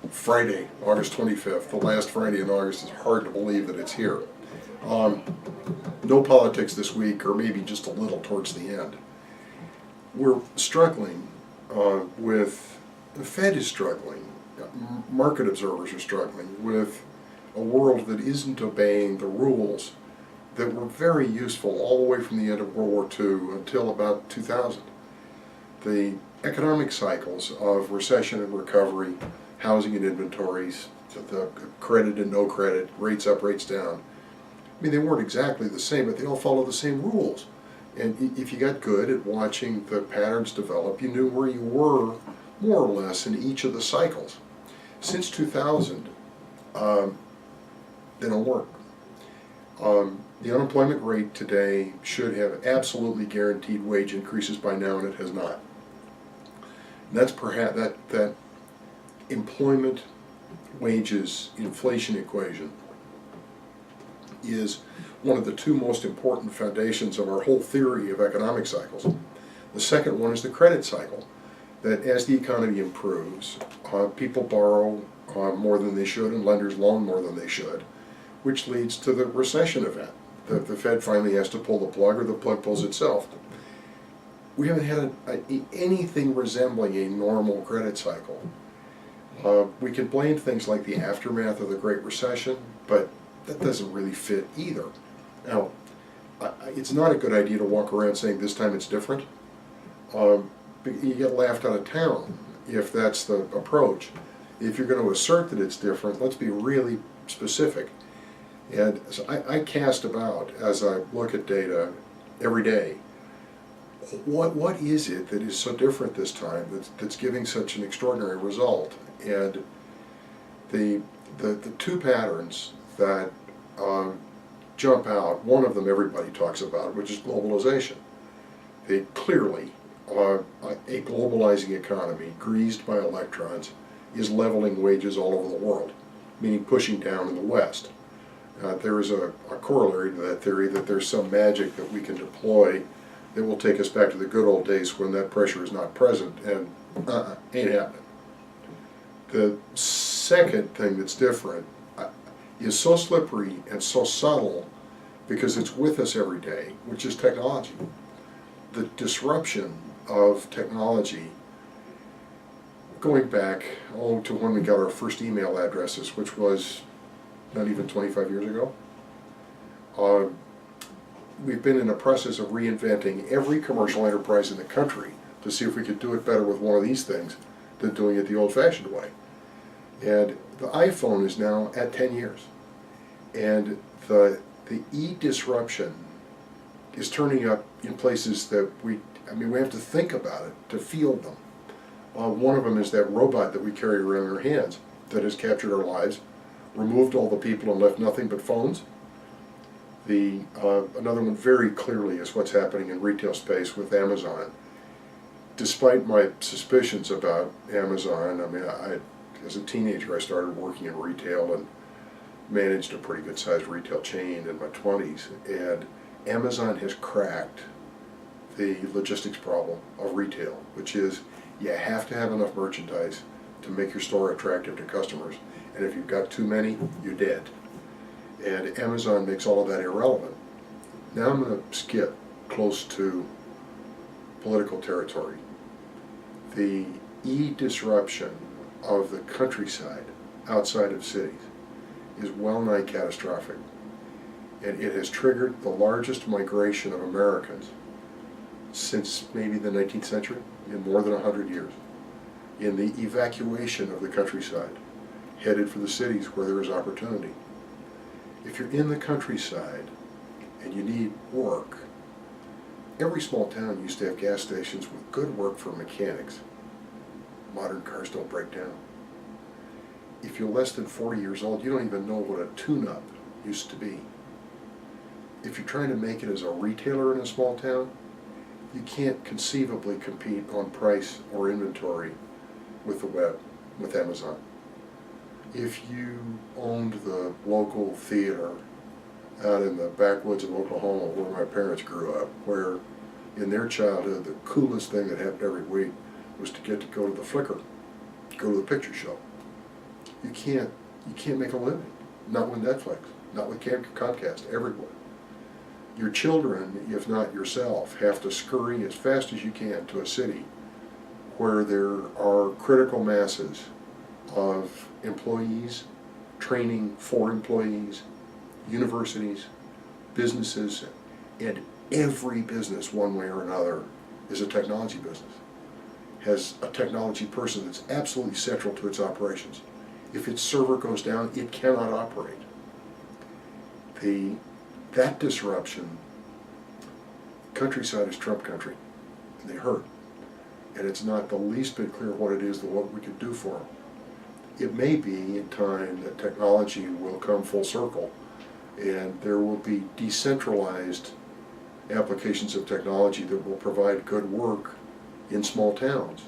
Friday, August 25th, the last Friday in August. It's hard to believe that it's here. No politics this week, or maybe just a little towards the end. We're struggling with, the Fed is struggling, market observers are struggling with a world that isn't obeying the rules that were very useful all the way from the end of World War II until about 2000. The economic cycles of recession and recovery, housing and inventories, the credit and no credit, rates up, rates down. I mean, they weren't exactly the same, but they all follow the same rules. And if you got good at watching the patterns develop, you knew where you were, more or less, in each of the cycles. Since 2000, they don't work. The unemployment rate today should have absolutely guaranteed wage increases by now, and it has not. And that's perhaps that employment, wages, inflation equation is one of the two most important foundations of our whole theory of economic cycles. The second one is the credit cycle, that as the economy improves, people borrow more than they should and lenders loan more than they should, which leads to the recession event. The Fed finally has to pull the plug, or the plug pulls itself. We haven't had anything resembling a normal credit cycle. We can blame things like the aftermath of the Great Recession, but that doesn't really fit either. Now, it's not a good idea to walk around saying this time it's different. You get laughed out of town if that's the approach. If you're going to assert that it's different, let's be really specific. And so I cast about, as I look at data every day, what is it that is so different this time that's giving such an extraordinary result? And the two patterns that jump out, one of them everybody talks about, which is globalization. They clearly, a globalizing economy, greased by electrons, is leveling wages all over the world, meaning pushing down in the West. There is a corollary to that theory that there's some magic that we can deploy that will take us back to the good old days when that pressure is not present, and ain't happening. The second thing that's different is so slippery and so subtle because it's with us every day, which is technology. The disruption of technology, going back to when we got our first email addresses, which was not even 25 years ago. We've been in a process of reinventing every commercial enterprise in the country to see if we could do it better with one of these things than doing it the old-fashioned way. And the iPhone is now at 10 years. And the e-disruption is turning up in places that we have to think about it to feel them. One of them is that robot that we carry around our hands that has captured our lives, removed all the people and left nothing but phones. Another one very clearly is what's happening in retail space with Amazon. Despite my suspicions about Amazon, as a teenager I started working in retail and managed a pretty good sized retail chain in my 20s, and Amazon has cracked the logistics problem of retail, which is you have to have enough merchandise to make your store attractive to customers. And if you've got too many, you're dead. And Amazon makes all of that irrelevant. Now I'm going to skip close to political territory. The e-disruption of the countryside outside of cities is well nigh catastrophic. And it has triggered the largest migration of Americans since maybe the 19th century, in more than 100 years, in the evacuation of the countryside, headed for the cities where there is opportunity. If you're in the countryside and you need work, every small town used to have gas stations with good work for mechanics. Modern cars don't break down. If you're less than 40 years old, you don't even know what a tune-up used to be. If you're trying to make it as a retailer in a small town, you can't conceivably compete on price or inventory with the web, with Amazon. If you owned the local theater out in the backwoods of Oklahoma where my parents grew up, where in their childhood the coolest thing that happened every week was to get to go to the Flickr, go to the picture show. you can't make a living. Not with Netflix, not with Comcast, everywhere. Your children, if not yourself, have to scurry as fast as you can to a city where there are critical masses of employees, training for employees, universities, businesses, and every business, one way or another, is a technology business. Has a technology person that's absolutely central to its operations. If its server goes down, it cannot operate. That disruption, countryside is Trump country, and they hurt. And it's not the least bit clear what it is that what we could do for them. It may be in time that technology will come full circle and there will be decentralized applications of technology that will provide good work in small towns.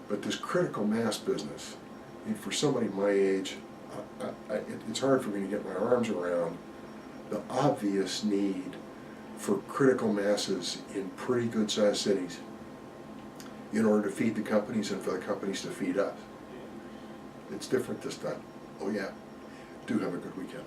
But this critical mass business, I mean, for somebody my age, it's hard for me to get my arms around the obvious need for critical masses in pretty good sized cities in order to feed the companies and for the companies to feed us. It's different this time. Oh yeah. Do have a good weekend.